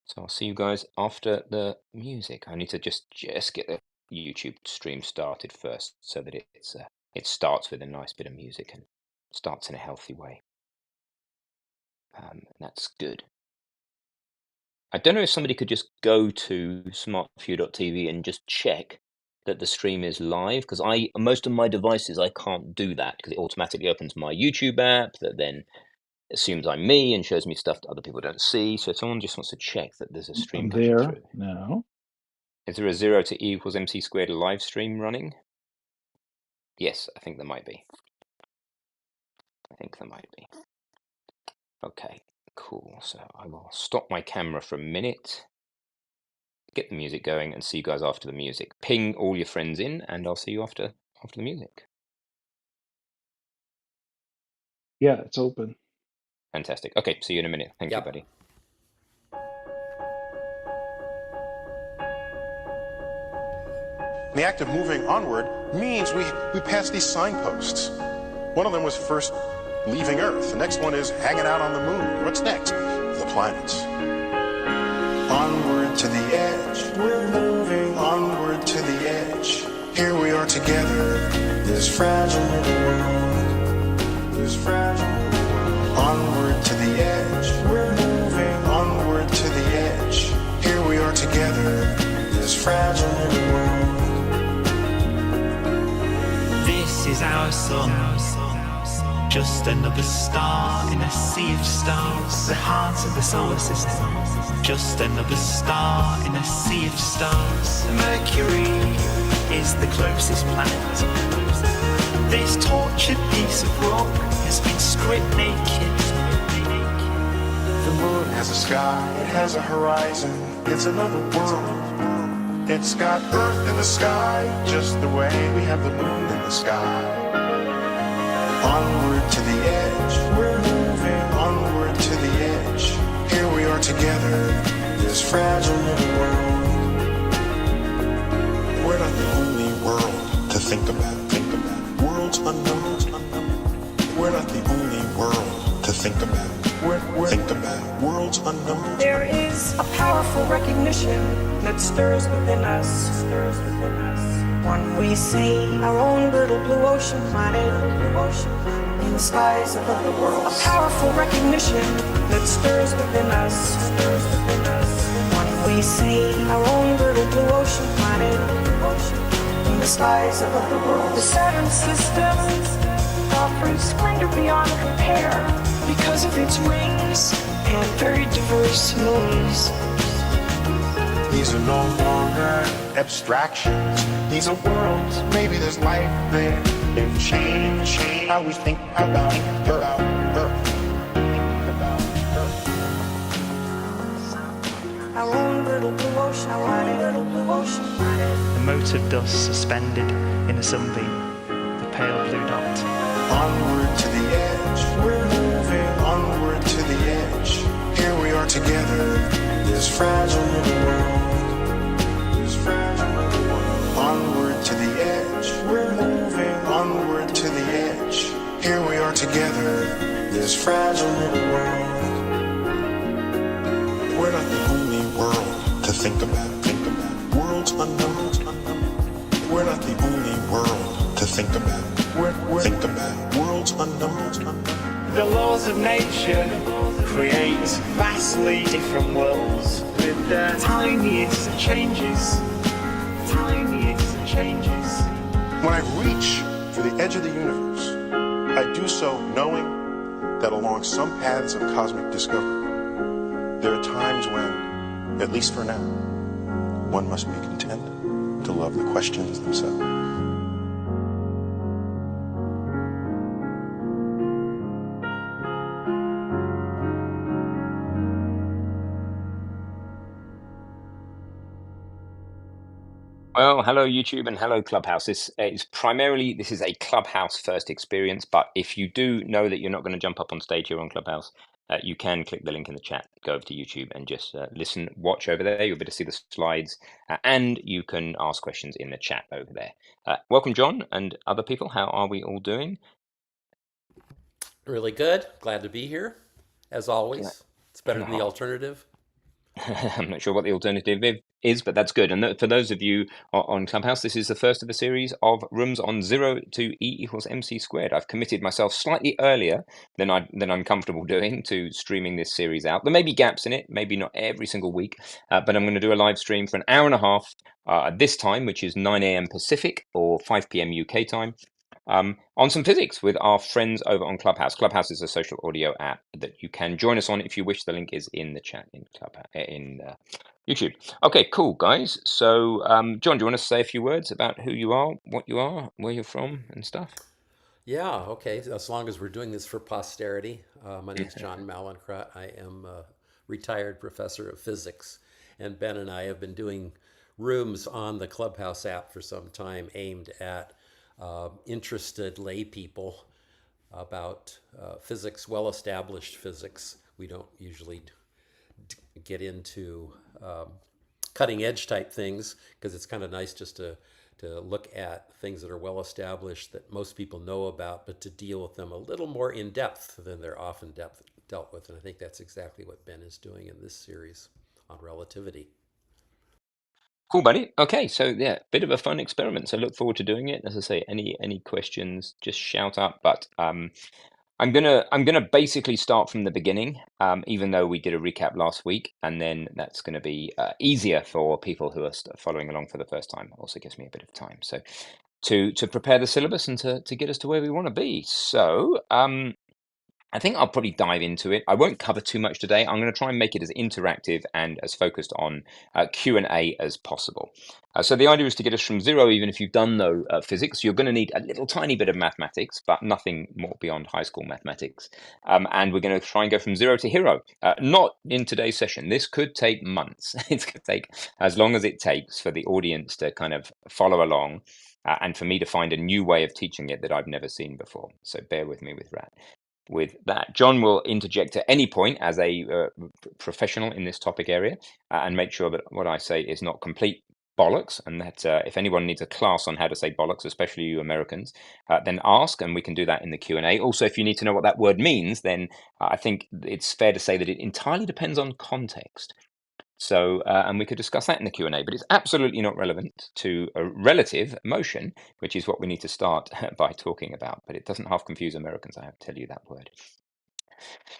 So I'll see you guys after the music. I need to just get the YouTube stream started first, so that it starts with a nice bit of music and starts in a healthy way. That's good. I don't know if somebody could just go to smartview.tv and just check that the stream is live, because most of my devices I can't do that because it automatically opens my YouTube app that then assumes I'm me and shows me stuff that other people don't see. So if someone just wants to check that there's a stream I'm coming there through. now. Is there a 0 to E equals MC squared live stream running? Yes, I think there might be. Okay, cool. So I will stop my camera for a minute, get the music going, and see you guys after the music. Ping all your friends in, and I'll see you after the music. Yeah, it's open. Fantastic. Okay, see you in a minute. Thank you, Yep. buddy. The act of moving onward means we pass these signposts. One of them was first leaving Earth. The next one is hanging out on the moon. What's next? The planets. Onward to the edge. We're moving onward to the edge. Here we are together. This fragile little world. This fragile little world. Onward to the edge. We're moving onward to the edge. Here we are together. This fragile little world. This is our sun, just another star in a sea of stars. The heart of the solar system, just another star in a sea of stars. Mercury is the closest planet. This tortured piece of rock has been stripped naked. The moon has a sky, it has a horizon, it's another world. It's got Earth in the sky, just the way we have the moon in the sky. Onward to the edge, we're moving onward to the edge. Here we are together, this fragile little world. We're not the only world to think about. Worlds unknown. We're not the only world to think about. Think about worlds unknown. There is a powerful recognition that stirs within us. When we see our own little blue ocean planet in the skies above the world. A powerful recognition that stirs within us. When we see our own little blue ocean planet in the skies above the world. The Saturn system offers splendor beyond compare because of its rings and very diverse moons. These are no longer abstractions. These are worlds. Maybe there's life there. They've changed how we think about Earth. Our own little blue ocean, planet. The mote of dust suspended in a sunbeam, the pale blue dot. Onward to the edge, we're moving onward to the edge. Here we are together, this fragile little world. This fragile little world. Onward to the edge, we're moving onward to the edge. Here we are together, this fragile little world. We're not the only world to think about. Worlds unknown. We're not the only world to think about. Think about worlds unknown. The laws of nature create vastly different worlds with the tiniest of changes. When I reach for the edge of the universe, I do so knowing that along some paths of cosmic discovery, there are times when, at least for now, one must be content to love the questions themselves. Well, hello YouTube and hello Clubhouse. This is a Clubhouse first experience, but if you do know that you're not going to jump up on stage here on Clubhouse, you can click the link in the chat, go over to YouTube and just listen, watch over there. You'll be able to see the slides and you can ask questions in the chat over there. Welcome, John, and other people. How are we all doing? Really good. Glad to be here, as always. It's better than the alternative. I'm not sure what the alternative is, but that's good. And for those of you on Clubhouse, this is the first of a series of rooms on 0 to E=mc². I've committed myself slightly earlier than I'm comfortable doing to streaming this series out. There may be gaps in it, maybe not every single week, but I'm going to do a live stream for an hour and a half at this time, which is 9 a.m. Pacific or 5 p.m. UK time. On some physics with our friends over on Clubhouse. Clubhouse is a social audio app that you can join us on if you wish. The link is in the chat in YouTube. Okay, cool, guys. So, John, do you want to say a few words about who you are, what you are, where you're from, and stuff? Yeah, okay. As long as we're doing this for posterity. My name is John Malincrot. I am a retired professor of physics. And Ben and I have been doing rooms on the Clubhouse app for some time aimed at interested lay people about physics, well established physics. We don't usually get into cutting edge type things because it's kind of nice just to look at things that are well established that most people know about, but to deal with them a little more in depth than they're often dealt with. And I think that's exactly what Ben is doing in this series on relativity. Cool, buddy. Okay, so yeah, bit of a fun experiment. So look forward to doing it. As I say, any questions, just shout up. But I'm gonna basically start from the beginning, even though we did a recap last week, and then that's going to be easier for people who are following along for the first time. Also gives me a bit of time, so to prepare the syllabus and to get us to where we want to be. So I think I'll probably dive into it. I won't cover too much today. I'm going to try and make it as interactive and as focused on Q&A as possible. So the idea is to get us from 0, even if you've done no physics. You're going to need a little tiny bit of mathematics, but nothing more beyond high school mathematics. And we're going to try and go from 0 to hero. Not in today's session. This could take months. It's going to take as long as it takes for the audience to kind of follow along and for me to find a new way of teaching it that I've never seen before. So bear with me with that. John will interject at any point as a professional in this topic area and make sure that what I say is not complete bollocks, and that if anyone needs a class on how to say bollocks, especially you Americans, then ask, and we can do that in the Q&A. Also, if you need to know what that word means, then I think it's fair to say that it entirely depends on context. So, and we could discuss that in the Q&A, but it's absolutely not relevant to a relative motion, which is what we need to start by talking about. But it doesn't half confuse Americans, I have to tell you that word.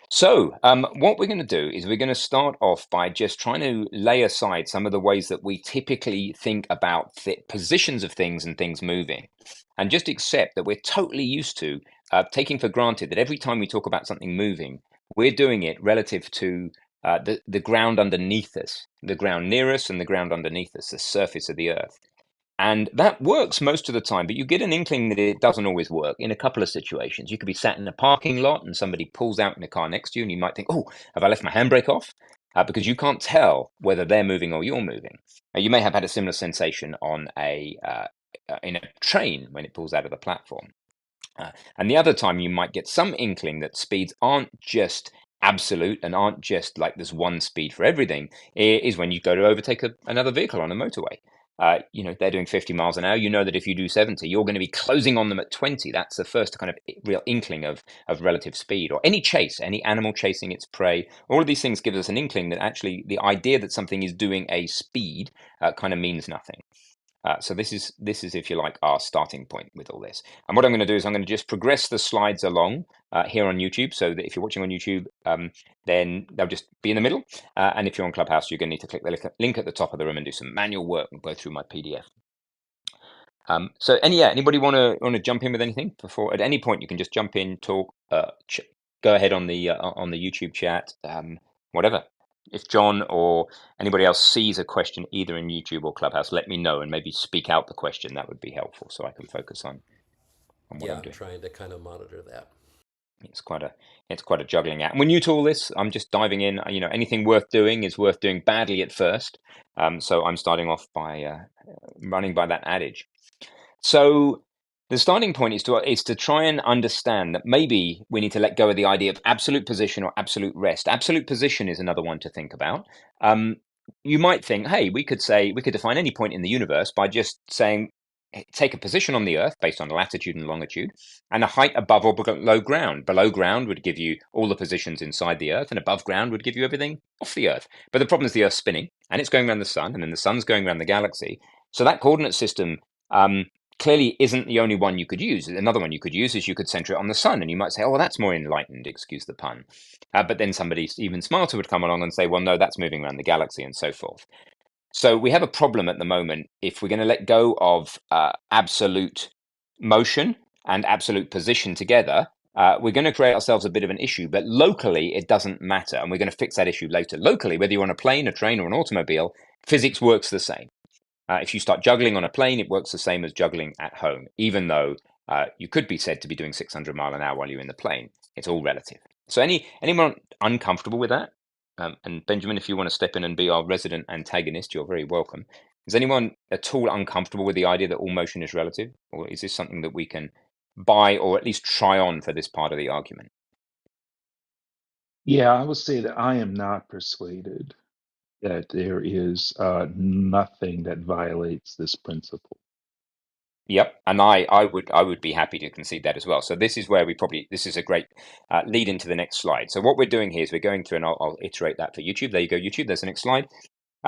So, what we're going to do is we're going to start off by just trying to lay aside some of the ways that we typically think about positions of things and things moving, and just accept that we're totally used to taking for granted that every time we talk about something moving, we're doing it relative to the ground underneath us, the ground near us, and the ground underneath us, the surface of the earth. And that works most of the time, but you get an inkling that it doesn't always work in a couple of situations. You could be sat in a parking lot and somebody pulls out in a car next to you, and you might think, oh, have I left my handbrake off? Because you can't tell whether they're moving or you're moving. You may have had a similar sensation on in a train when it pulls out of the platform. And the other time you might get some inkling that speeds aren't just absolute and aren't just like there's one speed for everything, is when you go to overtake another vehicle on a motorway. They're doing 50 miles an hour. You know that if you do 70, you're going to be closing on them at 20. That's the first kind of real inkling of relative speed. Or any chase, any animal chasing its prey. All of these things give us an inkling that actually the idea that something is doing a speed kind of means nothing. So this is, if you like, our starting point with all this. And what I'm going to do is I'm going to just progress the slides along here on YouTube, so that if you're watching on YouTube, then they'll just be in the middle. And if you're on Clubhouse, you're going to need to click the link at the top of the room and do some manual work and go through my PDF. Anybody want to jump in with anything before? At any point, you can just jump in, talk, go ahead on the YouTube chat, whatever. If John or anybody else sees a question either in YouTube or Clubhouse, let me know and maybe speak out the question. That would be helpful, so I can focus on what Yeah, I'm I'm doing. trying to kind of monitor that. It's quite a juggling act. And we're new to all this. I'm just diving in. Anything worth doing is worth doing badly at first. So I'm starting off by running by that adage. So the starting point is to try and understand that maybe we need to let go of the idea of absolute position or absolute rest. Absolute position is another one to think about. You might think, hey, we could define any point in the universe by just saying take a position on the Earth based on latitude and longitude, and a height above or below ground. Below ground would give you all the positions inside the Earth, and above ground would give you everything off the Earth. But the problem is the Earth's spinning, and it's going around the sun, and then the sun's going around the galaxy. So that coordinate system clearly isn't the only one you could use. Another one you could use is you could center it on the sun, and you might say, oh, well, that's more enlightened, excuse the pun. But then somebody even smarter would come along and say, well, no, that's moving around the galaxy, and so forth. So we have a problem at the moment if we're going to let go of absolute motion and absolute position together. We're going to create ourselves a bit of an issue, but locally it doesn't matter, and we're going to fix that issue later. Locally, whether you're on a plane, a train, or an automobile, physics works the same. If you start juggling on a plane, it works the same as juggling at home, even though you could be said to be doing 600 mile an hour while you're in the plane. It's all relative. So anyone uncomfortable with that? And Benjamin, if you want to step in and be our resident antagonist, you're very welcome. Is anyone at all uncomfortable with the idea that all motion is relative? Or is this something that we can buy or at least try on for this part of the argument? Yeah, I would say that I am not persuaded that there is nothing that violates this principle. Yep, and I would be happy to concede that as well. So this is where this is a great lead into the next slide. So what we're doing here is we're going through, and I'll iterate that for YouTube. There you go, YouTube. There's the next slide.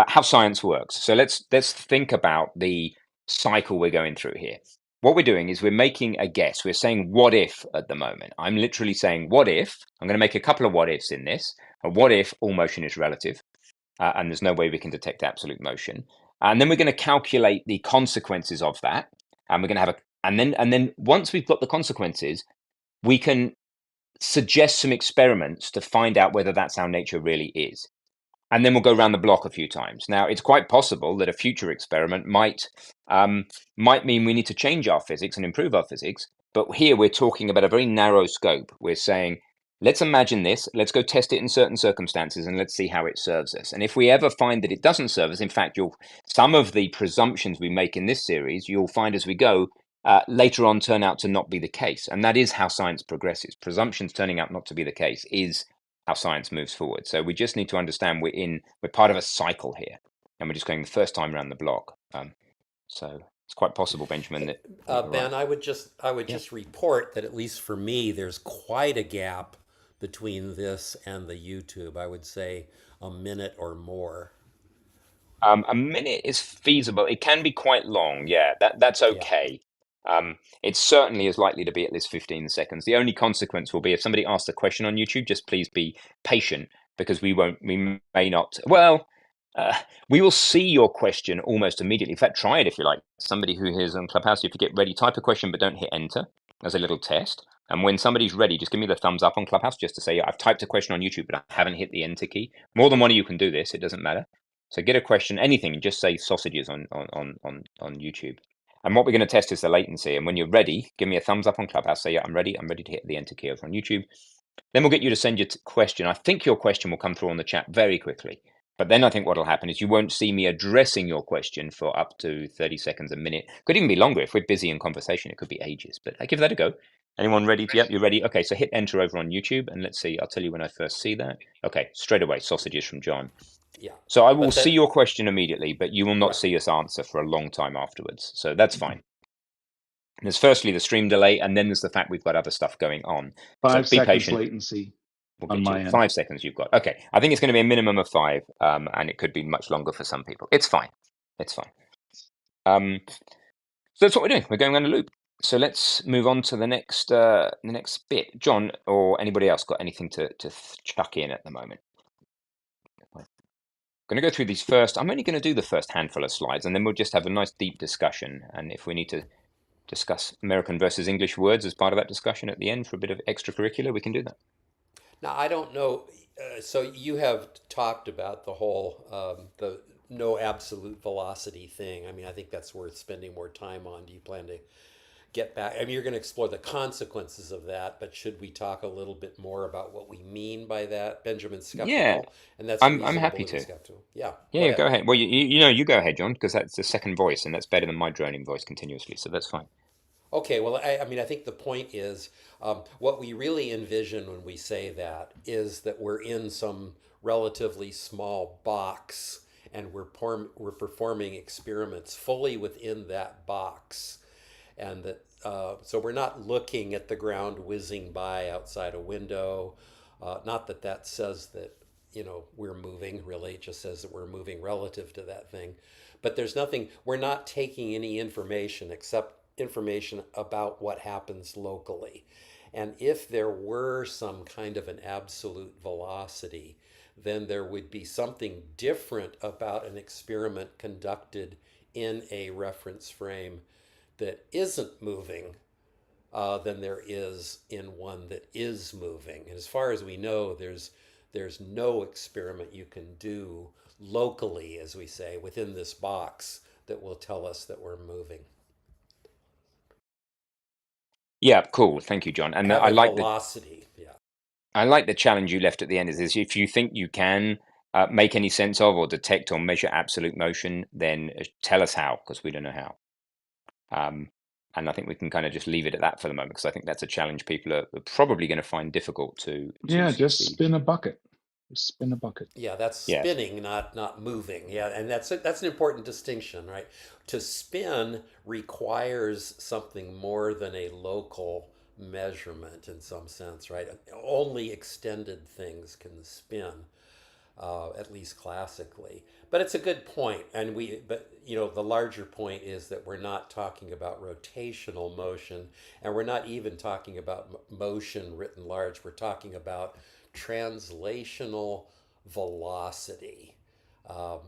How science works. So let's think about the cycle we're going through here. What we're doing is we're making a guess. We're saying what if at the moment. I'm literally saying what if. I'm going to make a couple of what ifs in this. What if all motion is relative? And there's no way we can detect absolute motion. And then we're going to calculate the consequences of that. And we're going to have and then once we've got the consequences, we can suggest some experiments to find out whether that's how nature really is. And then we'll go around the block a few times. Now, it's quite possible that a future experiment might mean we need to change our physics and improve our physics. But here we're talking about a very narrow scope. We're saying, let's imagine this, let's go test it in certain circumstances, and let's see how it serves us. And if we ever find that it doesn't serve us, in fact, some of the presumptions we make in this series, you'll find as we go, later on turn out to not be the case. And that is how science progresses. Presumptions turning out not to be the case is how science moves forward. So we just need to understand we're part of a cycle here, and we're just going the first time around the block. So it's quite possible, Benjamin, that you're right. Ben, I would Yeah. just report that at least for me, there's quite a gap between this and the YouTube. I would say a minute or more. A minute is feasible. It can be quite long. Yeah, that's Yeah. okay. It certainly is likely to be at least 15 seconds. The only consequence will be if somebody asks a question on YouTube, just please be patient because we may not. Well, uh, we will see your question almost immediately. In fact, try it if you like. Somebody who is on Clubhouse, if you get ready, type a question, but don't hit enter as a little test. And when somebody's ready, just give me the thumbs up on Clubhouse just to say, yeah, I've typed a question on YouTube, but I haven't hit the enter key. More than one of you can do this. It doesn't matter. So get a question, anything, just say sausages on YouTube. And what we're going to test is the latency. And when you're ready, give me a thumbs up on Clubhouse. Say, yeah, I'm ready. I'm ready to hit the enter key over on YouTube. Then we'll get you to send your question. I think your question will come through on the chat very quickly. But then I think what will happen is you won't see me addressing your question for up to 30 seconds, a minute. Could even be longer. If we're busy in conversation, it could be ages. But I give that a go. Anyone ready? Yep, you're ready. Okay, so hit enter over on YouTube. And let's see. I'll tell you when I first see that. Okay, straight away, sausages from John. Yeah. So I will But see then, your question immediately, but you will not right. see us answer for a long time afterwards. So that's fine. There's firstly the stream delay, and then there's the fact we've got other stuff going on. So Five be seconds patient. latency We'll on get you my end. 5 seconds. You've got okay. I think it's going to be a minimum of 5, and it could be much longer for some people. It's fine. It's fine. So that's what we're doing. We're going around a loop. So let's move on to the next bit. John or anybody else got anything to chuck in at the moment? I'm going to go through these first. I'm only going to do the first handful of slides, and then we'll just have a nice deep discussion. And if we need to discuss American versus English words as part of that discussion at the end for a bit of extracurricular, we can do that. Now, I don't know. So you have talked about the whole the no absolute velocity thing. I mean, I think that's worth spending more time on. Do you plan to get back? I mean, you're going to explore the consequences of that, but should we talk a little bit more about what we mean by that? Benjamin's Yeah, skeptical, and that's I'm happy reasonable to be to. skeptical. Yeah, Yeah, go yeah, ahead. go ahead. Well, you go ahead, John, because that's the second voice, and that's better than my droning voice continuously. So that's fine. Okay, well, I mean, I think the point is what we really envision when we say that is that we're in some relatively small box and we're performing experiments fully within that box, and that so we're not looking at the ground whizzing by outside a window. Not that that says that we're moving. Really, it just says that we're moving relative to that thing. But there's nothing. We're not taking any information except information about what happens locally. And if there were some kind of an absolute velocity, then there would be something different about an experiment conducted in a reference frame that isn't moving than there is in one that is moving. And as far as we know, there's no experiment you can do locally, as we say, within this box that will tell us that we're moving. Yeah, cool. Thank you, John. And Have I a like the velocity. Yeah. challenge you left at the end is this: if you think you can make any sense of or detect or measure absolute motion, then tell us how, because we don't know how. And I think we can kind of just leave it at that for the moment, because I think that's a challenge people are probably going to find difficult to Yeah, just succeed. spin a bucket. Just spin a bucket. Yeah, that's Yes. spinning, not moving. Yeah, and that's an important distinction, right? To spin requires something more than a local measurement in some sense, right? Only extended things can spin, at least classically. But it's a good point, and but the larger point is that we're not talking about rotational motion, and we're not even talking about motion written large. We're talking about translational velocity.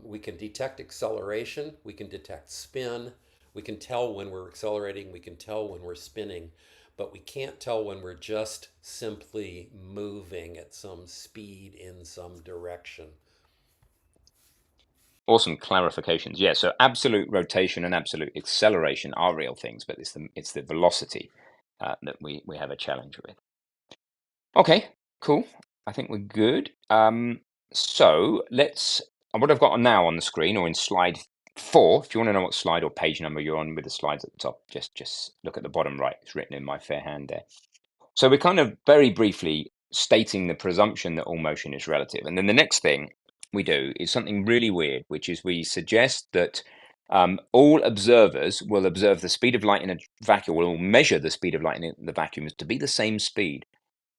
We can detect acceleration, we can detect spin, we can tell when we're accelerating, we can tell when we're spinning, but we can't tell when we're just simply moving at some speed in some direction. Awesome clarifications. Yeah, so absolute rotation and absolute acceleration are real things, but it's the velocity that we have a challenge with. Okay, cool. I think we're good. So let's. What I've got now on the screen, or in slide 4. If you want to know what slide or page number you're on with the slides at the top, just look at the bottom right. It's written in my fair hand there. So we're kind of very briefly stating the presumption that all motion is relative, and then the next thing we do is something really weird, which is we suggest that all observers will observe the speed of light in a vacuum, will measure the speed of light in the vacuum as to be the same speed.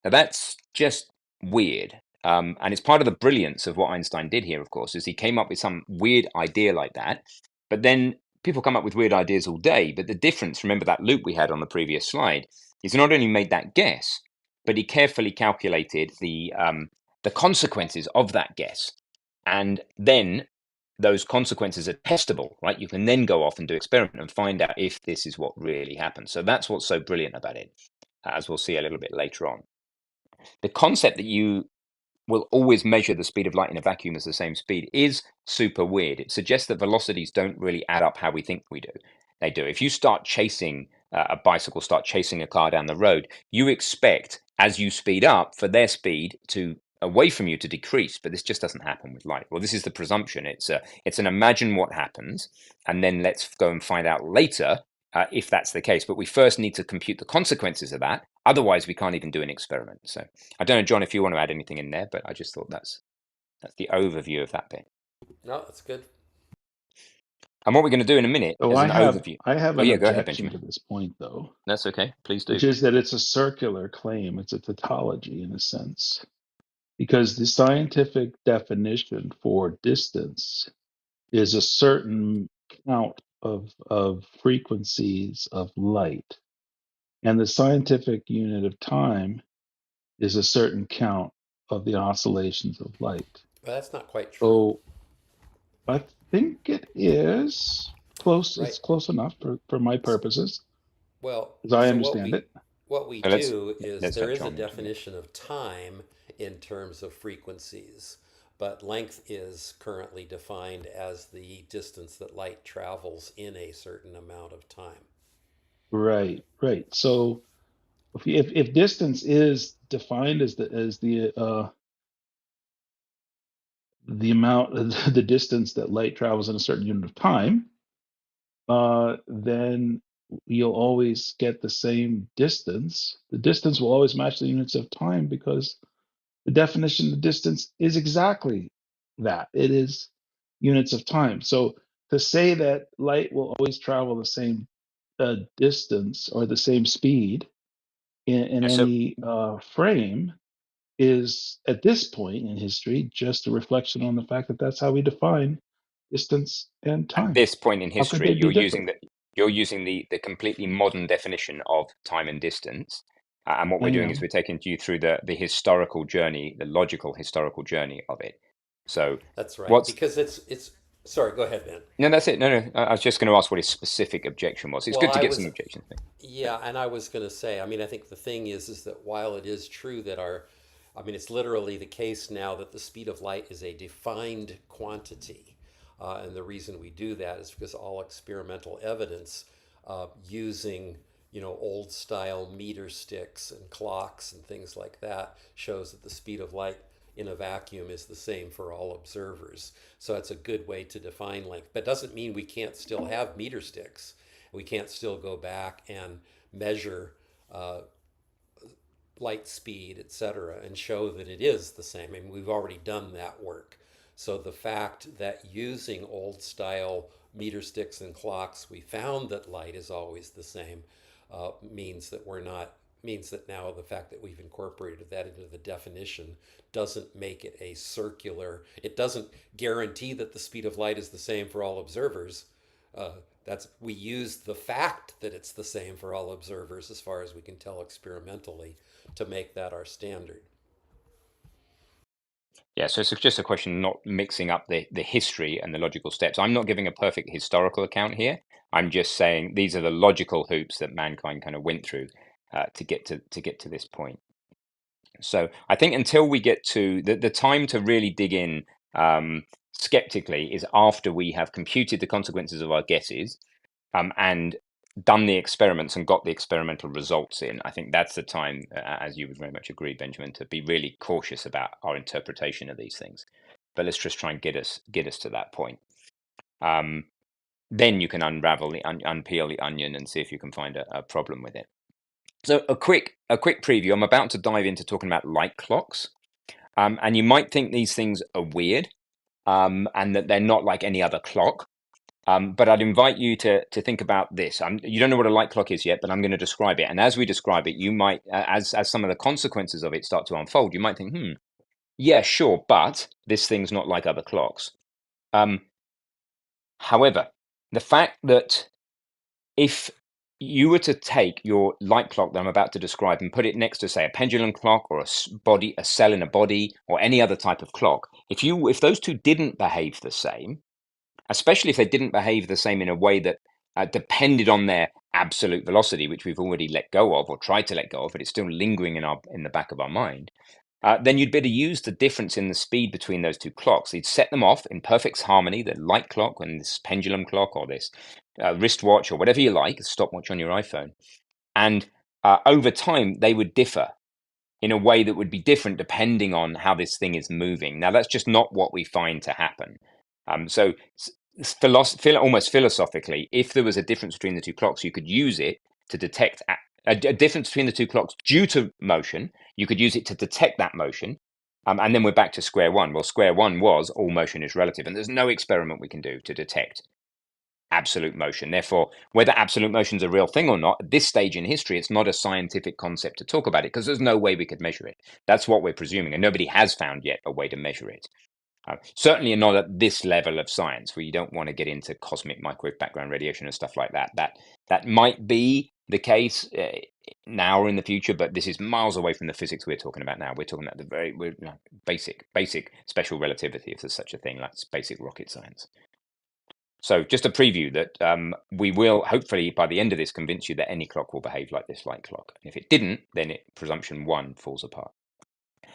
Now that's just weird. And it's part of the brilliance of what Einstein did here, of course, is he came up with some weird idea like that. But then people come up with weird ideas all day. But the difference, remember that loop we had on the previous slide, is he not only made that guess, but he carefully calculated the consequences of that guess. And then those consequences are testable, right? You can then go off and do experiment and find out if this is what really happens. So that's what's so brilliant about it, as we'll see a little bit later on. The concept that you will always measure the speed of light in a vacuum as the same speed is super weird. It suggests that velocities don't really add up how we think we do. They do. If you start chasing a bicycle, start chasing a car down the road, you expect as you speed up for their speed to away from you to decrease, but this just doesn't happen with light. Well, this is the presumption. It's an imagine what happens, and then let's go and find out later if that's the case. But we first need to compute the consequences of that. Otherwise, we can't even do an experiment. So I don't know, John, if you want to add anything in there, but I just thought that's the overview of that bit. No, that's good. And what we're going to do in a minute So is I an have overview. I have Oh an yeah, go ahead, objection Benjamin. to this point though, That's okay. Please do. which is that it's a circular claim. It's a tautology in a sense, because the scientific definition for distance is a certain count of frequencies of light, and the scientific unit of time is a certain count of the oscillations of light. But that's not quite true, So I think it is close. right? It's close enough for my purposes, Well, as I so understand it. what we So do is let's there have is a John mention it. definition of time in terms of frequencies, but length is currently defined as the distance that light travels in a certain amount of time. Right, right. So if distance is defined as the amount the distance that light travels in a certain unit of time, then you'll always get the same distance. The distance will always match the units of time because the definition of distance is exactly that. It is units of time. So to say that light will always travel the same distance or the same speed in And so any frame is, at this point in history, just a reflection on the fact that that's how we define distance and at time. this point in How could history, they be different? you're using the completely modern definition of time and distance. And what I we're doing is am. we're taking you through the historical journey, the logical historical journey of it. So That's right. what's Because it's sorry, go ahead, Ben. no, that's it. No, no. I was just going to ask what his specific objection was. It's Well, good to I get some was objections. Yeah, and I was going to say, I mean, I think the thing is that while it is true that I mean, it's literally the case now that the speed of light is a defined quantity. And the reason we do that is because all experimental evidence using, old style meter sticks and clocks and things like that shows that the speed of light in a vacuum is the same for all observers. So that's a good way to define length. But it doesn't mean we can't still have meter sticks. We can't still go back and measure light speed, etc., and show that it is the same. I mean, we've already done that work. So the fact that using old style meter sticks and clocks, we found that light is always the same, means that we're not means that now the fact that we've incorporated that into the definition doesn't make it a circular. It doesn't guarantee that the speed of light is the same for all observers. Uh, that's we use the fact that it's the same for all observers as far as we can tell experimentally to make that our standard. Yeah, so it's just a question not mixing up the history and the logical steps. I'm not giving a perfect historical account here. I'm just saying these are the logical hoops that mankind kind of went through to get to this point. So I think until we get to the time to really dig in skeptically is after we have computed the consequences of our guesses and done the experiments and got the experimental results in. I think that's the time, as you would very much agree, Benjamin, to be really cautious about our interpretation of these things. But let's just try and get us to that point. Then you can unravel unpeel the onion and see if you can find a problem with it. So a quick preview. I'm about to dive into talking about light clocks, and you might think these things are weird, and that they're not like any other clock. But I'd invite you to think about this. You don't know what a light clock is yet, but I'm going to describe it. And as we describe it, you might, as some of the consequences of it start to unfold, you might think, yeah, sure, but this thing's not like other clocks. However, the fact that if you were to take your light clock that I'm about to describe and put it next to, say, a pendulum clock or a cell in a body, or any other type of clock, if those two didn't behave the same, especially if they didn't behave the same in a way that depended on their absolute velocity, which we've already let go of or tried to let go of, but it's still lingering in the back of our mind. Then you'd better use the difference in the speed between those two clocks. You'd set them off in perfect harmony, the light clock and this pendulum clock or this wristwatch or whatever you like, a stopwatch on your iPhone. And over time, they would differ in a way that would be different depending on how this thing is moving. Now, that's just not what we find to happen. So, almost philosophically, if there was a difference between the two clocks, you could use it to detect a difference between the two clocks due to motion. You could use it to detect that motion. And then we're back to square one. Well, square one was all motion is relative, and there's no experiment we can do to detect absolute motion. Therefore, whether absolute motion is a real thing or not, at this stage in history, it's not a scientific concept to talk about it because there's no way we could measure it. That's what we're presuming, and nobody has found yet a way to measure it. Certainly not at this level of science, where you don't want to get into cosmic microwave background radiation and stuff like that. That might be the case now or in the future, but this is miles away from the physics we're talking about now. We're talking about basic special relativity, if there's such a thing. That's basic rocket science. So just a preview that we will hopefully by the end of this convince you that any clock will behave like this light clock. And if it didn't, then presumption one falls apart.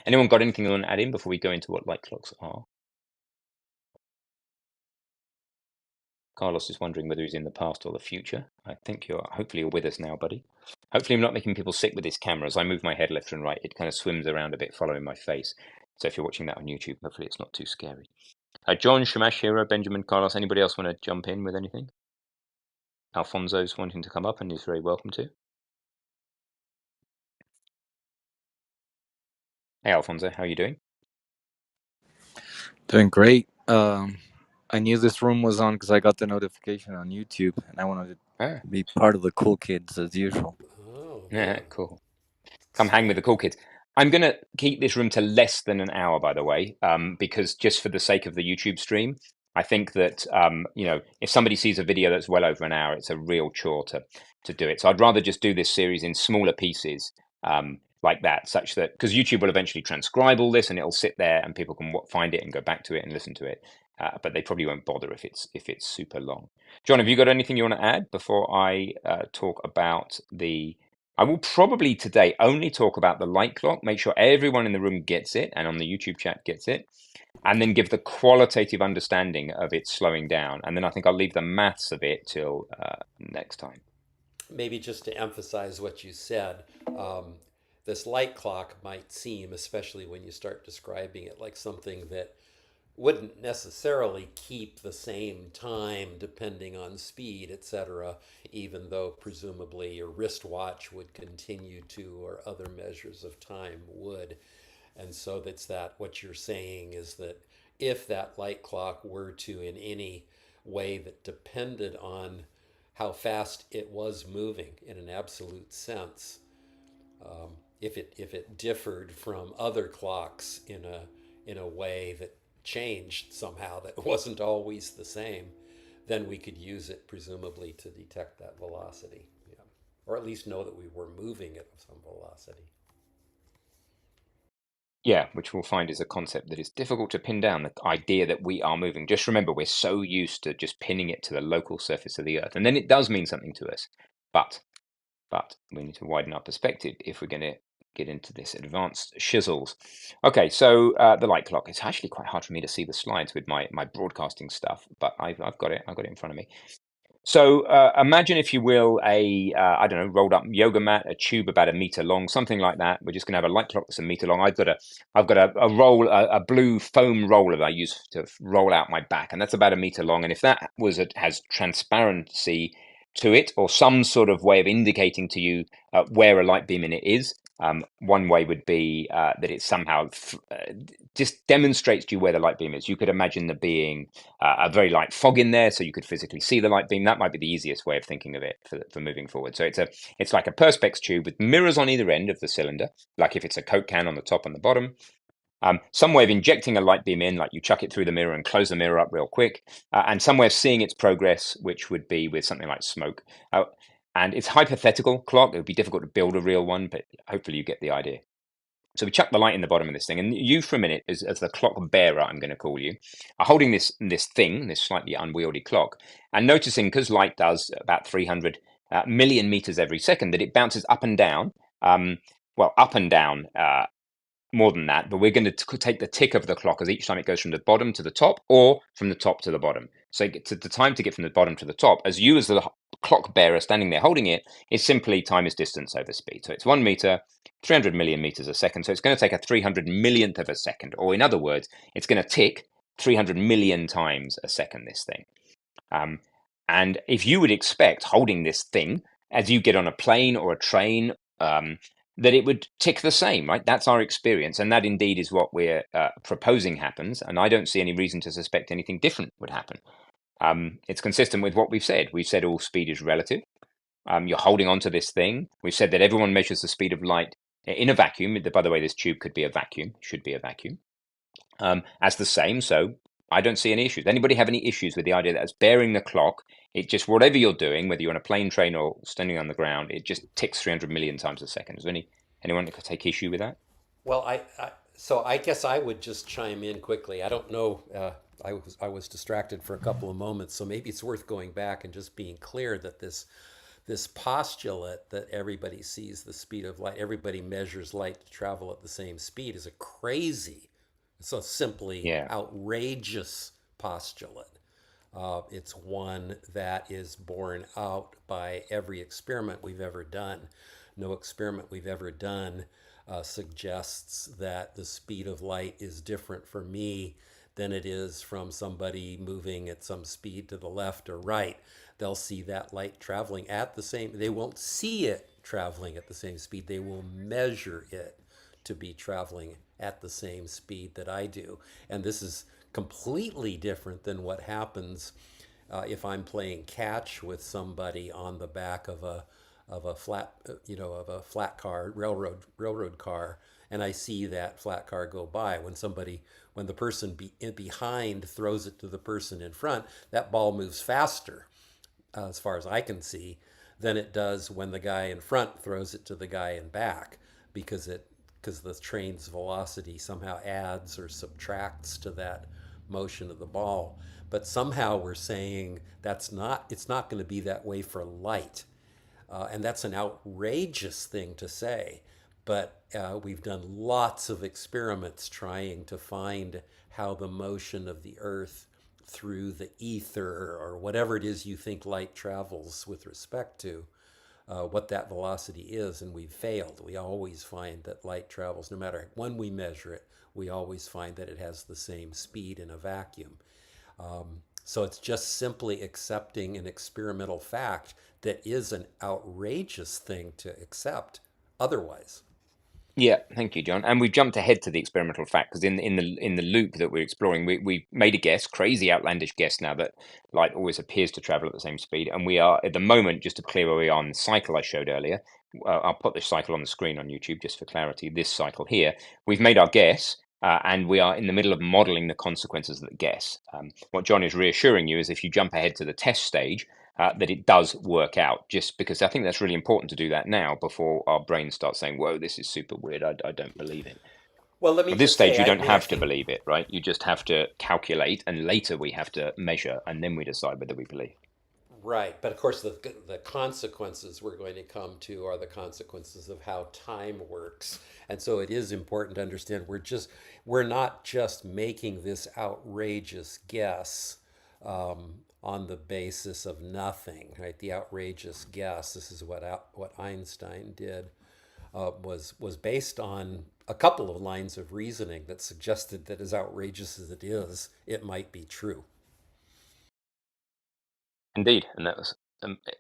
Anyone got anything they want to add in before we go into what light clocks are? Carlos is wondering whether he's in the past or the future. I think hopefully you're with us now, buddy. Hopefully I'm not making people sick with this camera. As I move my head left and right, it kind of swims around a bit following my face. So if you're watching that on YouTube, hopefully it's not too scary. John, Shamash, Hero, Benjamin, Carlos, anybody else want to jump in with anything? Alfonso's wanting to come up and he's very welcome to. Hey, Alfonso, how are you doing? Doing great. I knew this room was on because I got the notification on YouTube, and I wanted Ah, to be part of the cool kids as usual. Oh, yeah, yeah. cool. Come hang with Sweet. the cool kids. I'm going to keep this room to less than an hour, by the way, because just for the sake of the YouTube stream, I think that if somebody sees a video that's well over an hour, it's a real chore to do it. So I'd rather just do this series in smaller pieces like that, such that because YouTube will eventually transcribe all this and it'll sit there and people can find it and go back to it and listen to it. But they probably won't bother if it's super long. John, have you got anything you want to add before I talk about the? I will probably today only talk about the light clock, make sure everyone in the room gets it and on the YouTube chat gets it, and then give the qualitative understanding of it slowing down. And then I think I'll leave the maths of it till next time. Maybe just to emphasize what you said, this light clock might seem, especially when you start describing it, like something that wouldn't necessarily keep the same time depending on speed, etc., even though presumably your wristwatch would continue to, or other measures of time would. And so that's that what you're saying is that if that light clock were to, in any way that depended on how fast it was moving in an absolute sense, if it differed from other clocks in a way that changed somehow that wasn't always the same, then we could use it presumably to detect that velocity, yeah. Or at least know that we were moving at some velocity. Yeah, which we'll find is a concept that is difficult to pin down, the idea that we are moving. Just remember, we're so used to just pinning it to the local surface of the Earth. And then it does mean something to us. But we need to widen our perspective if we're going to get into this advanced shizzles. Okay, so the light clock. It's actually quite hard for me to see the slides with my broadcasting stuff, but I've got it. I've got it in front of me. So imagine, if you will, a I don't know, rolled up yoga mat, a tube about a meter long, something like that. We're just going to have a light clock that's a meter long. I've got a roll, a blue foam roller that I use to roll out my back, and that's about a meter long. And if that has transparency to it, or some sort of way of indicating to you where a light beam in it is, one way would be that it somehow just demonstrates to you where the light beam is. You could imagine there being a very light fog in there, so you could physically see the light beam. That might be the easiest way of thinking of it for moving forward. So it's like a perspex tube with mirrors on either end of the cylinder, like if it's a Coke can on the top and the bottom. Some way of injecting a light beam in, like you chuck it through the mirror and close the mirror up real quick, and some way of seeing its progress, which would be with something like smoke. And it's hypothetical clock. It would be difficult to build a real one, but hopefully you get the idea. So we chuck the light in the bottom of this thing, and you, for a minute, as the clock bearer, I'm going to call you, are holding this thing, this slightly unwieldy clock, and noticing, because light does about 300 million meters every second, that it bounces up and down. Well, up and down more than that, but we're going to take the tick of the clock as each time it goes from the bottom to the top, or from the top to the bottom. So the time to get from the bottom to the top, as you as the clock bearer standing there holding it, is simply time is distance over speed. So it's 1 meter, 300 million meters a second. So it's going to take a 300 millionth of a second, or in other words, it's going to tick 300 million times a second, this thing. And if you would expect, holding this thing, as you get on a plane or a train, that it would tick the same, right? That's our experience. And that indeed is what we're proposing happens. And I don't see any reason to suspect anything different would happen. It's consistent with what we've said. We've said all speed is relative. You're holding on to this thing. We've said that everyone measures the speed of light in a vacuum. By the way, this tube could be a vacuum, should be a vacuum, as the same. So I don't see any issues. Anybody have any issues with the idea that as bearing the clock, it just, whatever you're doing, whether you're on a plane, train, or standing on the ground, it just ticks 300 million times a second? Is there anyone that could take issue with that? Well, so I guess I would just chime in quickly. I don't know. I was distracted for a couple of moments, so maybe it's worth going back and just being clear that this postulate that everybody sees the speed of light, everybody measures light to travel at the same speed, is a crazy, it's a simply Yeah. outrageous postulate. It's one that is borne out by every experiment we've ever done. No experiment we've ever done suggests that the speed of light is different for me than it is from somebody moving at some speed to the left or right. They'll see that light traveling at the same, they won't see it traveling at the same speed, they will measure it to be traveling at the same speed that I do. And this is completely different than what happens if I'm playing catch with somebody on the back of a flat of a flat car railroad car, and I see that flat car go by. When the person behind throws it to the person in front, that ball moves faster, as far as I can see, than it does when the guy in front throws it to the guy in back, because the train's velocity somehow adds or subtracts to that motion of the ball. But somehow we're saying it's not going to be that way for light. And that's an outrageous thing to say. But we've done lots of experiments trying to find how the motion of the Earth through the ether, or whatever it is you think light travels with respect to, what that velocity is, and we've failed. We always find that light travels, no matter when we measure it, we always find that it has the same speed in a vacuum. So it's just simply accepting an experimental fact that is an outrageous thing to accept otherwise. Yeah, thank you, John. And we've jumped ahead to the experimental fact because in the loop that we're exploring, we made a guess, crazy outlandish guess now that light always appears to travel at the same speed, and we are at the moment, just to clear where we are on the cycle I showed earlier. I'll put this cycle on the screen on YouTube just for clarity. This cycle here, we've made our guess. And we are in the middle of modeling the consequences of the guess. What John is reassuring you is if you jump ahead to the test stage, that it does work out, just because I think that's really important to do that now before our brains start saying, whoa, this is super weird. I don't believe it. Well, let me At this just stage, say, you I don't mean, I have to think believe it, right? You just have to calculate, and later we have to measure, and then we decide whether we believe. right, but of course the consequences we're going to come to are the consequences of how time works. And so it is important to understand we're not just making this outrageous guess on the basis of nothing, right? The outrageous guess, this is what Einstein did, was based on a couple of lines of reasoning that suggested that, as outrageous as it is, it might be true. Indeed, and that was.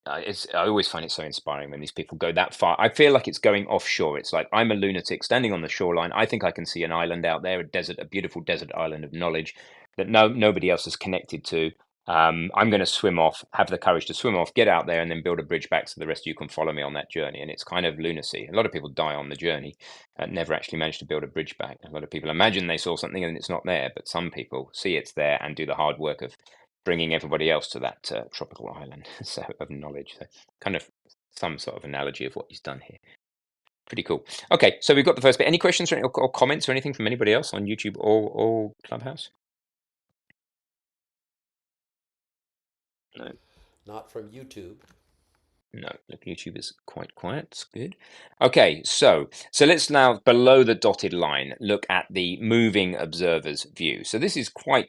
I always find it so inspiring when these people go that far. I feel like it's going offshore. It's like I'm a lunatic standing on the shoreline. I think I can see an island out there, a desert, a beautiful desert island of knowledge that nobody else is connected to. I'm going to swim off, have the courage to swim off, get out there, and then build a bridge back so the rest of you can follow me on that journey. And it's kind of lunacy. A lot of people die on the journey and never actually manage to build a bridge back. A lot of people imagine they saw something and it's not there, but some people see it's there and do the hard work of bringing everybody else to that tropical island so of knowledge. So kind of some sort of analogy of what he's done here. Pretty cool. Okay, so we've got the first bit. Any questions or comments or anything from anybody else on YouTube or Clubhouse? No. Not from YouTube. No, look, YouTube is quite quiet. It's good. Okay, so let's now, below the dotted line, look at the moving observer's view. So this is quite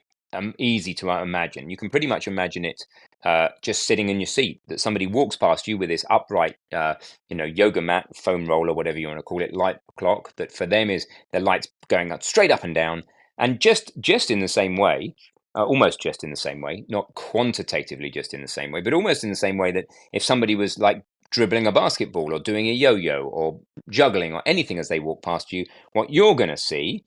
easy to imagine. You can pretty much imagine it just sitting in your seat, that somebody walks past you with this upright, yoga mat, foam roller, whatever you want to call it, light clock, that for them is the lights going up straight up and down. And just in the same way, almost just in the same way, not quantitatively just in the same way, but almost in the same way that if somebody was like dribbling a basketball or doing a yo-yo or juggling or anything as they walk past you, what you're going to see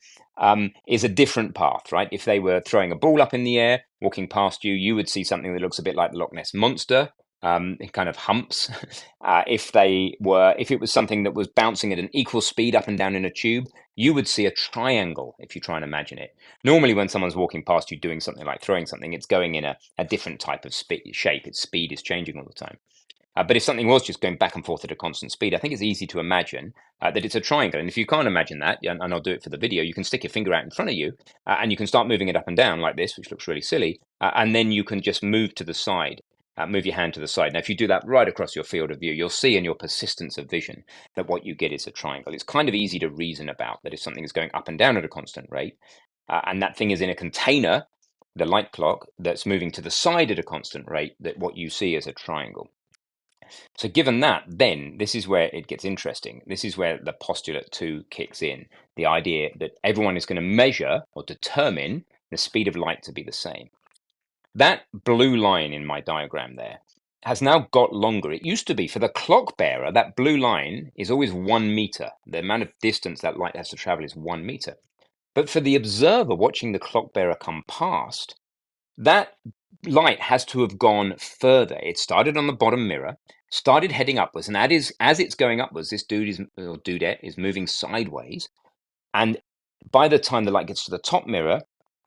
is a different path, right? If they were throwing a ball up in the air, walking past you, you would see something that looks a bit like the Loch Ness Monster. It kind of humps. If it was something that was bouncing at an equal speed up and down in a tube, you would see a triangle if you try and imagine it. Normally, when someone's walking past you doing something like throwing something, it's going in a different type of shape. Its speed is changing all the time. But if something was just going back and forth at a constant speed, I think it's easy to imagine that it's a triangle. And if you can't imagine that, and I'll do it for the video, you can stick your finger out in front of you and you can start moving it up and down like this, which looks really silly. And then you can just move to the side, move your hand to the side. Now, if you do that right across your field of view, you'll see in your persistence of vision that what you get is a triangle. It's kind of easy to reason about that if something is going up and down at a constant rate, and that thing is in a container, the light clock, that's moving to the side at a constant rate, that what you see is a triangle. So given that, then this is where it gets interesting. This is where the postulate 2 kicks in. The idea that everyone is going to measure or determine the speed of light to be the same. That blue line in my diagram there has now got longer. It used to be, for the clock bearer, that blue line is always 1 meter. The amount of distance that light has to travel is 1 meter. But for the observer watching the clock bearer come past, that light has to have gone further. It started on the bottom mirror, started heading upwards, and that is, as it's going upwards, this dude is, or dudette is moving sideways. And by the time the light gets to the top mirror,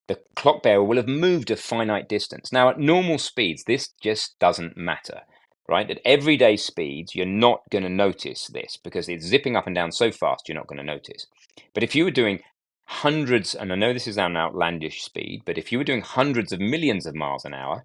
the clock bearer will have moved a finite distance. Now, at normal speeds, this just doesn't matter, right? At everyday speeds, you're not going to notice this because it's zipping up and down so fast, you're not going to notice. But if you were doing hundreds, and I know this is an outlandish speed, but if you were doing hundreds of millions of miles an hour,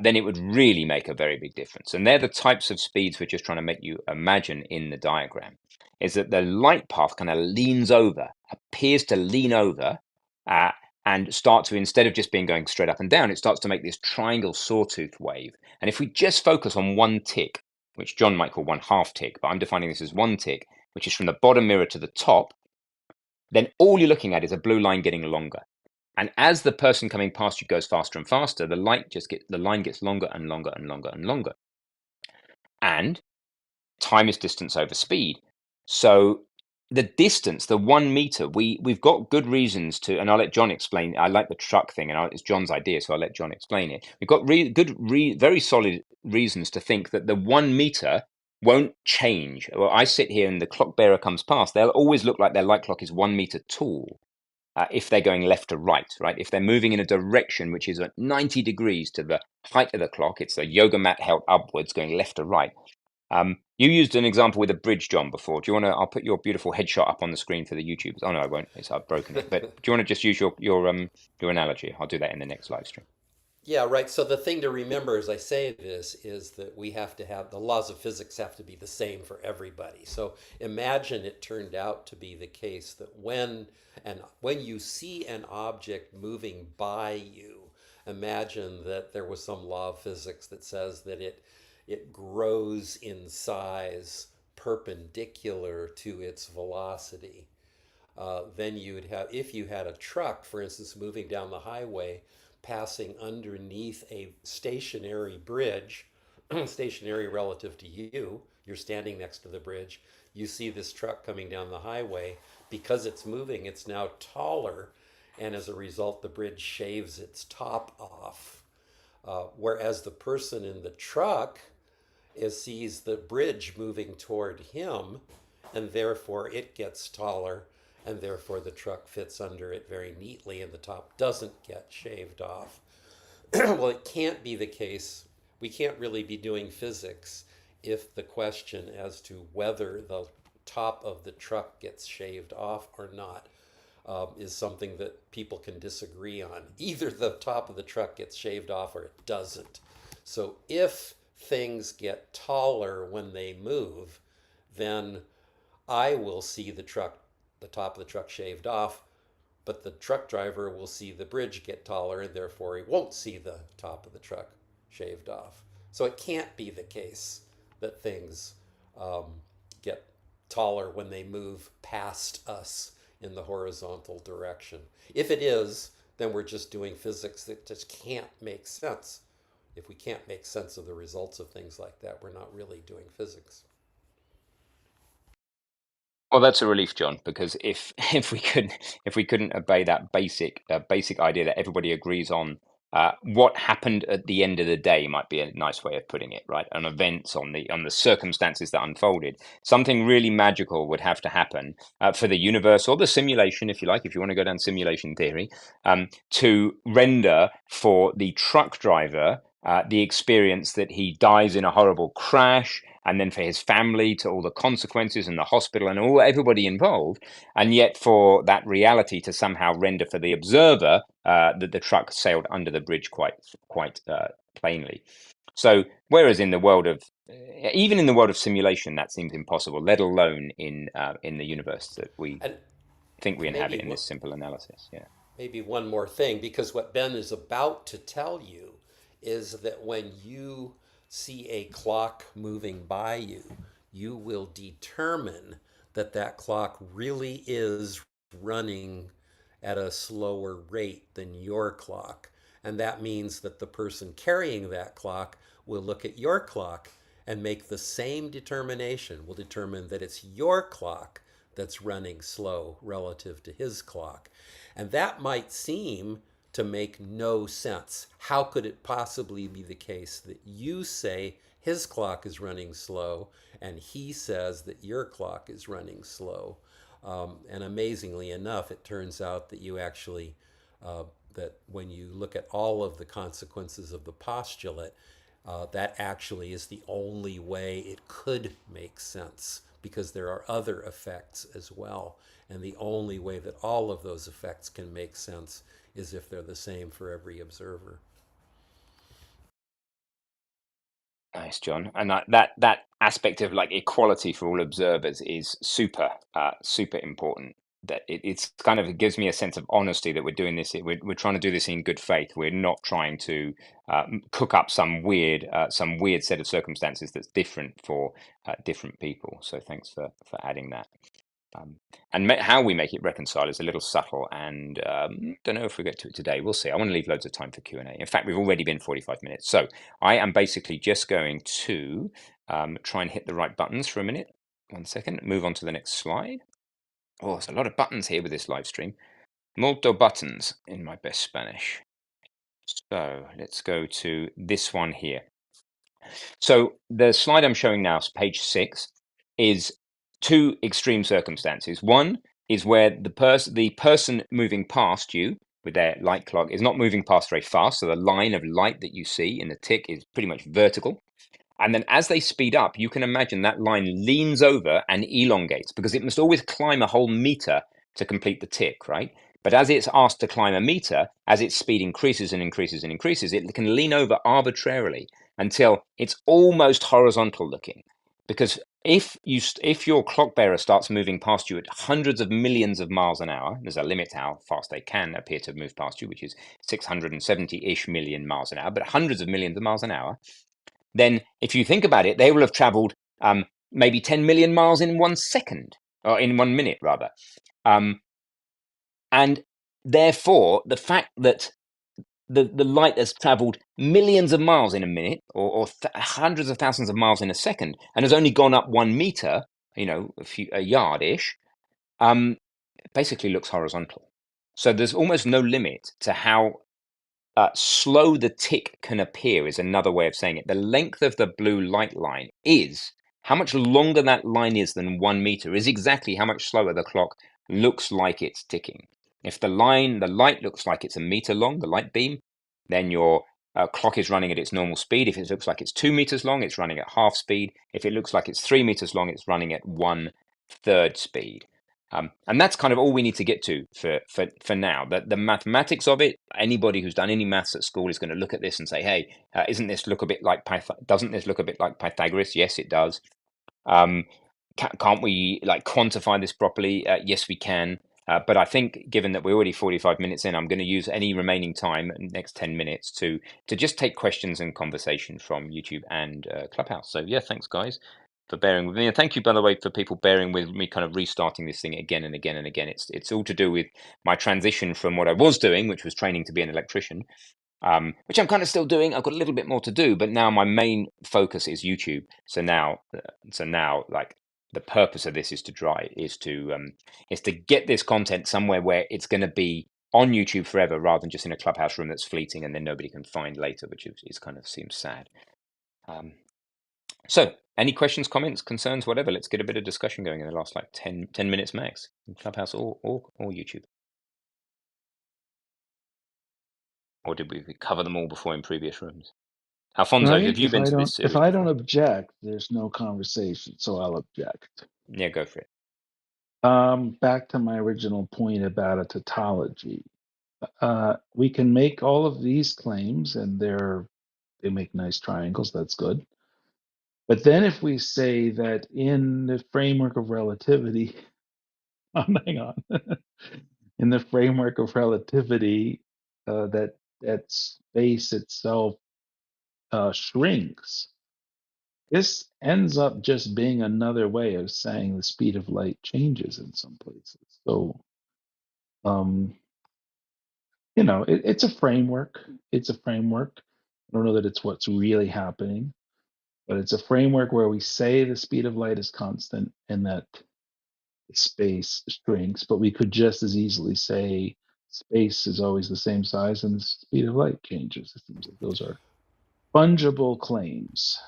then it would really make a very big difference. And they're the types of speeds we're just trying to make you imagine in the diagram, is that the light path kind of leans over, appears to lean over, uh, and start to, instead of just being going straight up and down, it starts to make this triangle sawtooth wave. And if we just focus on one tick, which John might call one half tick, but I'm defining this as one tick, which is from the bottom mirror to the top, then all you're looking at is a blue line getting longer. And as the person coming past you goes faster and faster, the line gets longer and longer and longer and longer. And time is distance over speed. So the distance, the 1 meter, we've got good reasons to, and I'll let John explain. I like the truck thing, and it's John's idea, so I'll let John explain it. We've got very solid reasons to think that the 1 meter won't change. Well, I sit here and the clock bearer comes past, they'll always look like their light clock is 1 meter tall. If they're going left to right, right? If they're moving in a direction which is at 90 degrees to the height of the clock, it's a yoga mat held upwards going left to right. You used an example with a bridge, John, before. Do you want to? I'll put your beautiful headshot up on the screen for the YouTubers. Oh no, I won't. I've broken it. But do you want to just use your analogy? I'll do that in the next live stream. Yeah, right. So the thing to remember as I say this is that we have to have the laws of physics have to be the same for everybody. So imagine it turned out to be the case that when you see an object moving by you, imagine that there was some law of physics that says that it grows in size perpendicular to its velocity. Then you would have, if you had a truck, for instance, moving down the highway, passing underneath a stationary bridge, stationary relative to you, you're standing next to the bridge, you see this truck coming down the highway. Because it's moving, it's now taller, and as a result, the bridge shaves its top off. Whereas the person in the truck sees the bridge moving toward him, and therefore it gets taller, and therefore the truck fits under it very neatly, and the top doesn't get shaved off. Well, it can't be the case. We can't really be doing physics if the question as to whether the top of the truck gets shaved off or not is something that people can disagree on. Either the top of the truck gets shaved off or it doesn't. So if things get taller when they move, then I will see the top of the truck shaved off, but the truck driver will see the bridge get taller and therefore he won't see the top of the truck shaved off. So it can't be the case that things get taller when they move past us in the horizontal direction. If it is, then we're just doing physics that just can't make sense. If we can't make sense of the results of things like that, we're not really doing physics. Well, that's a relief, John, because if we couldn't obey that basic idea that everybody agrees on, what happened at the end of the day might be a nice way of putting it, right? On events, on the circumstances that unfolded, something really magical would have to happen for the universe or the simulation, if you like, if you want to go down simulation theory, to render for the truck driver the experience that he dies in a horrible crash, and then for his family to all the consequences and the hospital and everybody involved, and yet for that reality to somehow render for the observer that the truck sailed under the bridge quite plainly. So whereas in the world of even in the world of simulation that seems impossible, let alone in the universe that we And think we inhabit maybe in this simple analysis. Yeah. maybe one more thing, because what Ben is about to tell you is that when you see a clock moving by you, you will determine that that clock really is running at a slower rate than your clock. And that means that the person carrying that clock will look at your clock and make the same determination, will determine that it's your clock that's running slow relative to his clock. And that might seem to make no sense. How could it possibly be the case that you say his clock is running slow and he says that your clock is running slow? And amazingly enough, it turns out that you actually, that when you look at all of the consequences of the postulate, that actually is the only way it could make sense because there are other effects as well. And the only way that all of those effects can make sense is if they're the same for every observer. Nice, John. And that aspect of like equality for all observers is super important. That it's kind of, it gives me a sense of honesty that we're doing this. We're trying to do this in good faith. We're not trying to cook up some weird set of circumstances that's different for different people. So thanks for adding that. And how we make it reconcile is a little subtle, and don't know if we get to it today. We'll see. I want to leave loads of time for Q&A. In fact, we've already been 45 minutes. So I am basically just going to try and hit the right buttons for a minute. 1 second. Move on to the next slide. Oh, there's a lot of buttons here with this live stream. Molto buttons in my best Spanish. So let's go to this one here. So the slide I'm showing now, page 6, is two extreme circumstances. One is where the person moving past you with their light clock is not moving past very fast, so the line of light that you see in the tick is pretty much vertical. And then as they speed up, you can imagine that line leans over and elongates because it must always climb a whole meter to complete the tick, right? But as it's asked to climb a meter, as its speed increases and increases and increases, it can lean over arbitrarily until it's almost horizontal looking. Because if your clock bearer starts moving past you at hundreds of millions of miles an hour, there's a limit how fast they can appear to move past you, which is 670-ish million miles an hour, but hundreds of millions of miles an hour, then if you think about it, they will have traveled maybe 10 million miles in 1 second, or in 1 minute rather. And therefore, the fact that the light has traveled millions of miles in a minute, or hundreds of thousands of miles in a second, and has only gone up 1 meter, a yard-ish, basically looks horizontal. So there's almost no limit to how slow the tick can appear, is another way of saying it. The length of the blue light line is how much longer that line is than 1 meter is exactly how much slower the clock looks like it's ticking. If the light looks like it's a meter long, the light beam, then your clock is running at its normal speed. If it looks like it's 2 meters long, it's running at half speed. If it looks like it's 3 meters long, it's running at 1/3 speed. And that's kind of all we need to get to for now. The mathematics of it, anybody who's done any maths at school is going to look at this and say, hey, doesn't this look a bit like Pythagoras? Yes, it does. Can't we like quantify this properly? Yes, we can. But I think given that we're already 45 minutes in, I'm going to use any remaining time, next 10 minutes, to just take questions and conversation from YouTube and Clubhouse. So yeah, thanks guys for bearing with me. And thank you, by the way, for people bearing with me kind of restarting this thing again and again and again. It's all to do with my transition from what I was doing, which was training to be an electrician, which I'm kind of still doing. I've got a little bit more to do, but now my main focus is YouTube. So now, like the purpose of this is to get this content somewhere where it's going to be on YouTube forever, rather than just in a Clubhouse room that's fleeting and then nobody can find later, which is kind of seems sad. So any questions, comments, concerns, whatever, let's get a bit of discussion going in the last like 10 minutes max in Clubhouse or YouTube. Or did we cover them all before in previous rooms? Alfonso, have Right? you been to this If series I don't before? object, there's no conversation, so I'll object. Yeah, go for it. Back to my original point about a tautology. We can make all of these claims, and they make nice triangles. That's good. But then, if we say that in the framework of relativity, hang on, in the framework of relativity, that space itself shrinks. This ends up just being another way of saying the speed of light changes in some places. So, um, it's a framework. It's a framework. I don't know that it's what's really happening, but it's a framework where we say the speed of light is constant and that space shrinks, but we could just as easily say space is always the same size and the speed of light changes. It seems like those are fungible claims.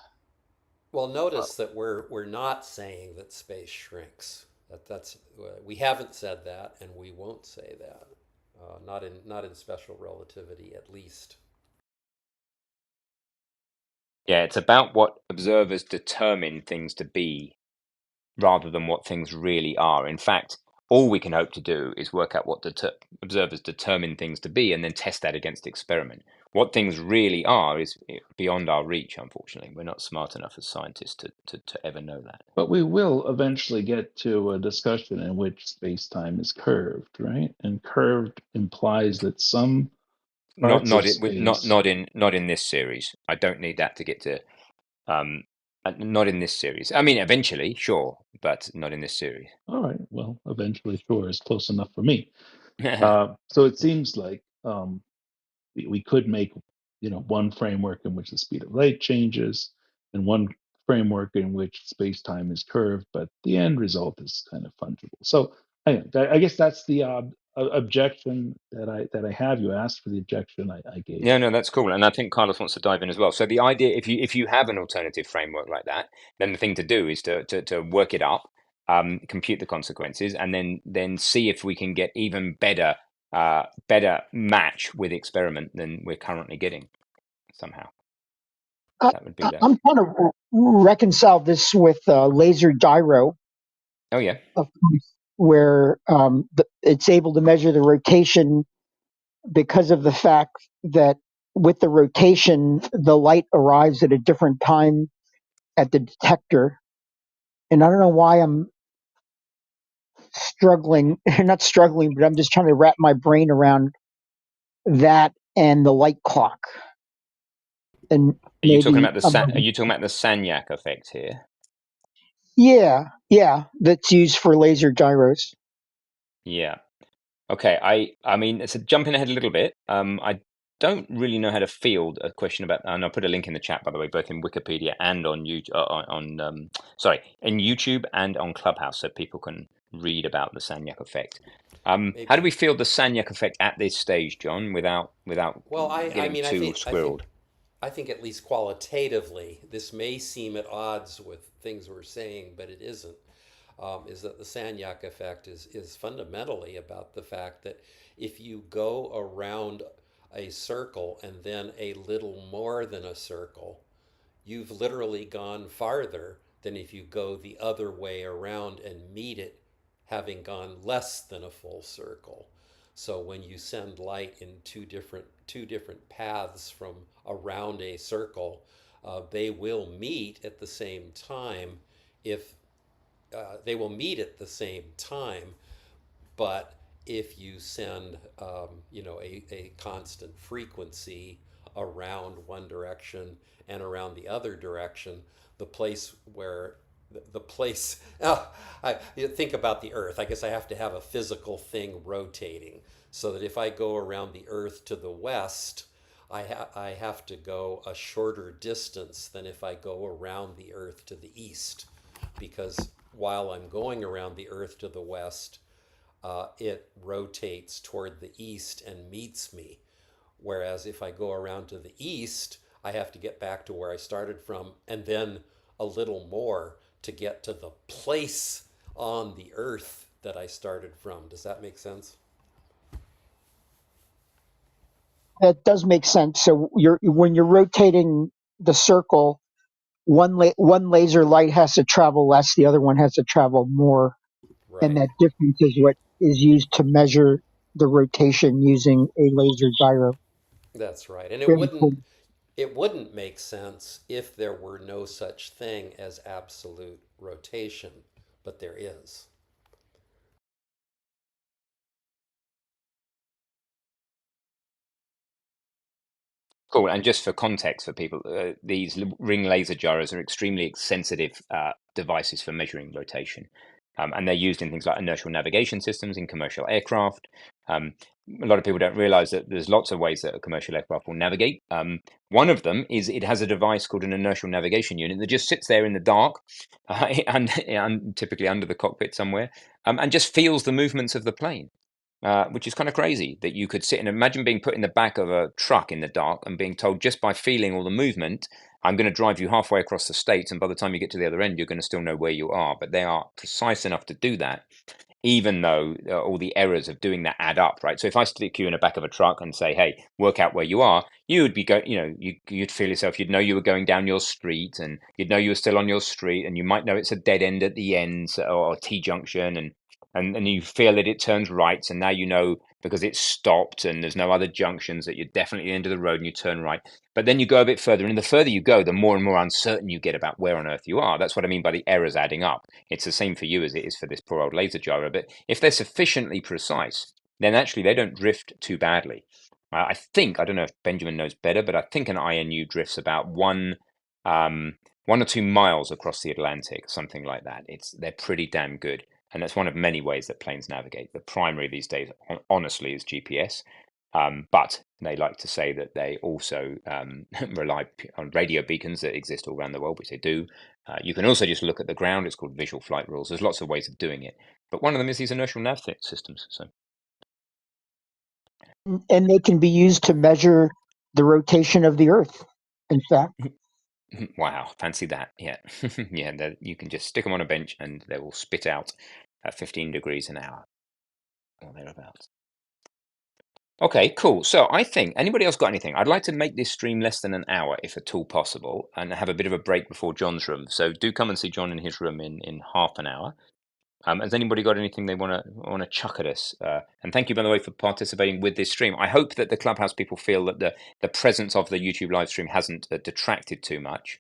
Well, notice that we're not saying that space shrinks. That's we haven't said that, and we won't say that. Not in special relativity, at least. Yeah, it's about what observers determine things to be rather than what things really are. In fact, all we can hope to do is work out what observers determine things to be and then test that against experiment. What things really are is beyond our reach, unfortunately. We're not smart enough as scientists to ever know that. But we will eventually get to a discussion in which space-time is curved, right? And curved implies that some Not parts not of it not space. not in this series. I don't need that to get to um not in this series. I mean, eventually, sure, but not in this series. All right, well, eventually, sure, is close enough for me. So it seems like we could make, one framework in which the speed of light changes, and one framework in which space-time is curved, but the end result is kind of fungible. So I guess that's the objection that I have. You asked for the objection, I gave Yeah, it. no, that's cool, and I think Carlos wants to dive in as well. So the idea, if you have an alternative framework like that, then the thing to do is to work it up, compute the consequences, and then see if we can get even better match with experiment than we're currently getting somehow. I, That would be the. I'm trying to reconcile this with laser gyro, Oh yeah, of course, where it's able to measure the rotation because of the fact that with the rotation, the light arrives at a different time at the detector. And I don't know why I'm struggling, not struggling, but I'm just trying to wrap my brain around that and the light clock. And are you talking maybe, about are you talking about the Sagnac effect here? yeah, that's used for laser gyros. Yeah. Okay, I mean, it's jumping ahead a little bit. I don't really know how to field a question about, and I'll put a link in the chat, by the way, both in Wikipedia and on YouTube, sorry, in YouTube and on Clubhouse, so people can read about the Sagnac effect. How do Maybe. we field the Sagnac effect at this stage, John, without Well, I getting mean, too squirreled? I think at least qualitatively, this may seem at odds with things we're saying, but it isn't. Is that the Sagnac effect is fundamentally about the fact that if you go around a circle and then a little more than a circle, you've literally gone farther than if you go the other way around and meet it having gone less than a full circle. So when you send light in two different paths from around a circle, they will meet at the same time if they will meet at the same time, but if you send, a constant frequency around one direction and around the other direction, the place where the place, think about the Earth. I guess I have to have a physical thing rotating so that if I go around the Earth to the west, I have to go a shorter distance than if I go around the Earth to the east, because while I'm going around the Earth to the west, it rotates toward the east and meets me. Whereas if I go around to the east, I have to get back to where I started from and then a little more to get to the place on the earth that I started from. Does that make sense? That does make sense. So when you're rotating the circle, one laser light has to travel less, the other one has to travel more, and Right. that difference is what is used to measure the rotation using a laser gyro. That's right. And it Very wouldn't cool. it wouldn't make sense if there were no such thing as absolute rotation, but there is. Cool. And just for context for people, these ring laser gyros are extremely sensitive devices for measuring rotation. And they're used in things like inertial navigation systems in commercial aircraft. A lot of people don't realize that there's lots of ways that a commercial aircraft will navigate. One of them is it has a device called an inertial navigation unit that just sits there in the dark and typically under the cockpit somewhere, and just feels the movements of the plane. Which is kind of crazy that you could sit and imagine being put in the back of a truck in the dark and being told just by feeling all the movement, I'm going to drive you halfway across the states, and by the time you get to the other end, you're going to still know where you are. But they are precise enough to do that, even though all the errors of doing that add up, right? So if I stick you in the back of a truck and say, "Hey, work out where you are," you would be you'd feel yourself. You'd know you were going down your street, and you'd know you were still on your street, and you might know it's a dead end at the end or a T junction, and you feel that it turns right, and now you know because it's stopped and there's no other junctions that you're definitely at the end of the road and you turn right. But then you go a bit further, and the further you go, the more and more uncertain you get about where on earth you are. That's what I mean by the errors adding up. It's the same for you as it is for this poor old laser gyro. But if they're sufficiently precise, then actually they don't drift too badly. I think, I don't know if Benjamin knows better, but I think an INU drifts about 1 or 2 miles across the Atlantic, something like that. They're pretty damn good. And that's one of many ways that planes navigate. The primary these days, honestly, is GPS. But they like to say that they also rely on radio beacons that exist all around the world, which they do. You can also just look at the ground. It's called visual flight rules. There's lots of ways of doing it. But one of them is these inertial nav systems. So And they can be used to measure the rotation of the Earth, in fact. wow, fancy that. Yeah. Yeah, you can just stick them on a bench and they will spit out at 15 degrees an hour or thereabouts. Okay, cool. So I think anybody else got anything? I'd like to make this stream less than an hour, if at all possible, and have a bit of a break before John's room. So do come and see John in his room in half an hour. Has anybody got anything they want to chuck at us? And thank you, by the way, for participating with this stream. I hope that the Clubhouse people feel that the presence of the YouTube live stream hasn't detracted too much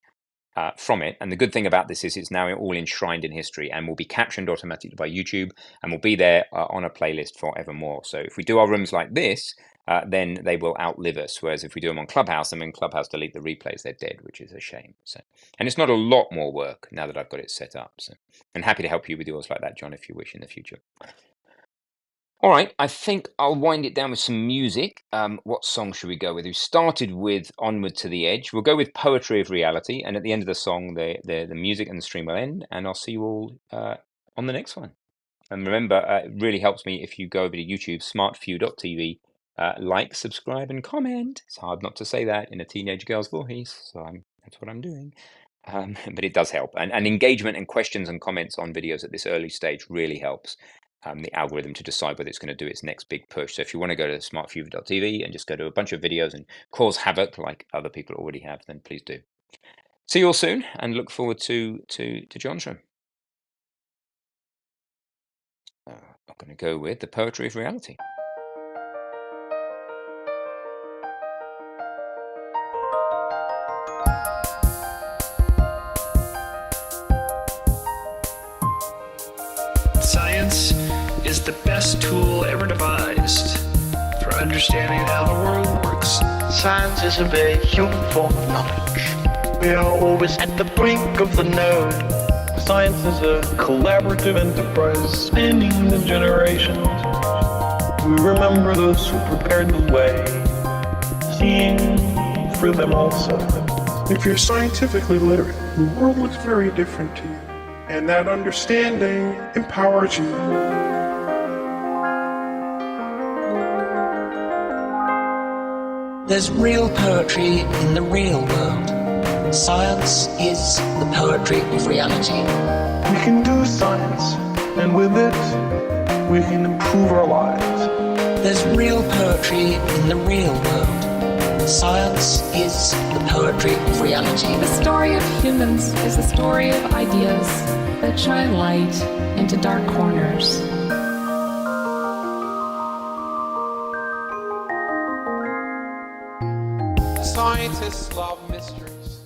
from it. And the good thing about this is it's now all enshrined in history and will be captioned automatically by YouTube and will be there on a playlist forevermore. So if we do our rooms like this, then they will outlive us. Whereas if we do them on Clubhouse, and when Clubhouse delete the replays, they're dead, which is a shame. So, and it's not a lot more work now that I've got it set up. So, and happy to help you with yours like that, John, if you wish in the future. All right, I think I'll wind it down with some music. What song should we go with? We started with Onward to the Edge. We'll go with Poetry of Reality, and at the end of the song, the music and the stream will end, and I'll see you all on the next one. And remember, it really helps me if you go over to YouTube, smartfew.tv, like, subscribe, and comment. It's hard not to say that in a teenage girl's voice, so that's what I'm doing. But it does help. And engagement and questions and comments on videos at this early stage really helps the algorithm to decide whether it's going to do its next big push. So if you want to go to smartfew.tv and just go to a bunch of videos and cause havoc like other people already have, then please do. See you all soon, and look forward to John's room. I'm going to go with the Poetry of Reality. Science is the best tool ever devised for understanding how the world works. Science is a very human form of knowledge. We are always at the brink of the node. Science is a collaborative enterprise spanning the generations. We remember those who prepared the way, seeing for them also. If you're scientifically literate, the world looks very different to you, and that understanding empowers you. There's real poetry in the real world. Science is the poetry of reality. We can do science, and with it, we can improve our lives. There's real poetry in the real world. Science is the poetry of reality. The story of humans is a story of ideas that shine light into dark corners. Scientists love mysteries.